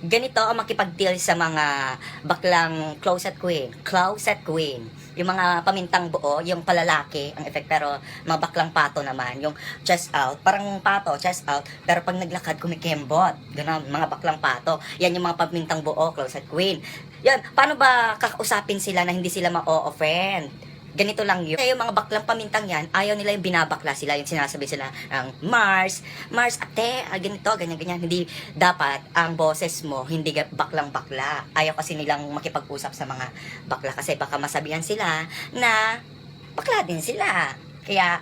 Ganito ang makipag-deal sa mga baklang closet queen. Closet queen. Yung mga pamintang buo, yung palalaki, ang effect, pero mga baklang pato naman, yung chest out, parang pato, chest out, pero pag naglakad, kumikembot. Ganon, mga baklang pato. Yan yung mga pamintang buo, closet queen. Yan, paano ba kakausapin sila na hindi sila ma-offend? Ganito lang yun. Kaya yung mga baklang pamintang yan, ayaw nila yung binabakla sila, yung sinasabi sila ng Mars, ate, ganito, ganyan. Hindi dapat ang boses mo, hindi baklang bakla. Ayaw kasi nilang makipag-usap sa mga bakla kasi baka masabihan sila na bakla din sila. Kaya,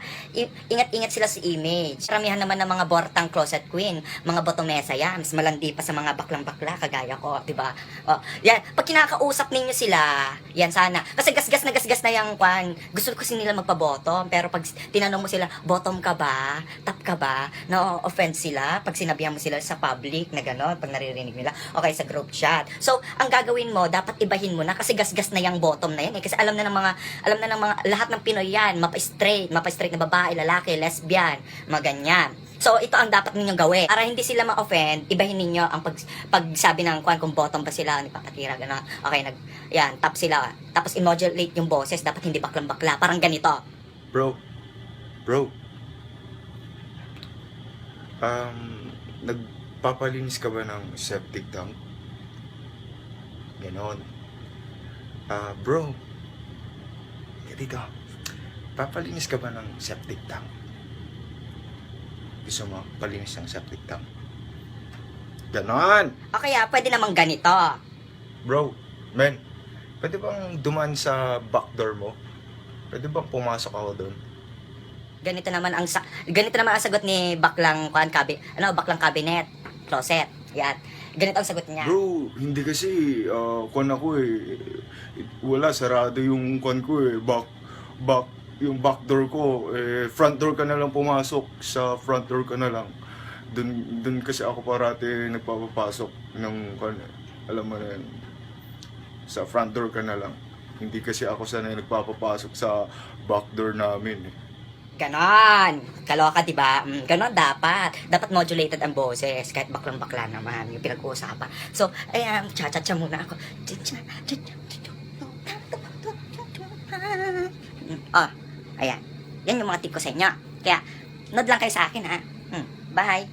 ingat-ingat sila sa image. Karamihan naman ng mga bortang closet queen, mga botomesa yan, mas malandi pa sa mga baklang-bakla, kagaya ko, di ba? Oh, yan, pag kinakausap ninyo sila, yan sana. Kasi gasgas na yung kwan. Gusto kasi nila magpa-bottom, pero pag tinanong mo sila, bottom ka ba? Top ka ba? Na-offend sila pag sinabihan mo sila sa public na gano'n, pag naririnig nila, okay, sa group chat. So, ang gagawin mo, dapat ibahin mo na kasi gasgas na yung bottom na yan. Kasi alam na ng mga lahat ng Pinoy yan, mapa-straight na babae, lalaki, lesbian, mga ganyan. So, ito ang dapat ninyong gawin. Para hindi sila ma-offend, ibahin ninyo ang pagsabi ng kung bottom pa sila, ni papatira, gano'n. Okay, yan, top sila. Tapos, i-modulate yung boses, dapat hindi baklang-bakla. Parang ganito. Bro, nagpapalinis ka ba ng septic tank? Ganon. Bro, dito. Papalinis ka ba ng septic tank? Gusto mo palinis ng septic tank? Ganon. O kaya, pwede namang ganito. Bro, man, pwede bang dumaan sa back door mo? Pwede bang pumasok ako doon? Ganito naman ang sagot ni baklang baklang cabinet, closet. Yan. Ganito ang sagot niya. Bro, hindi kasi, kwan ako wala, sarado yung kwan ko yung back door ko, front door ka na lang pumasok, sa front door ka na lang. Dun kasi ako parati nagpapapasok ng kwan, alam mo na yan, sa front door ka na lang. Hindi kasi ako sanay nagpapapasok sa back door namin. Ganon. Kaloka, diba? Ganon dapat. Dapat modulated ang boses. Kahit baklang-bakla naman yung pinag-uusapan. So, ayan, cha-cha-cha muna ako. Oh, ayan. Yan yung mga tip ko sa inyo. Kaya, nod lang kayo sa akin, ha? Bye.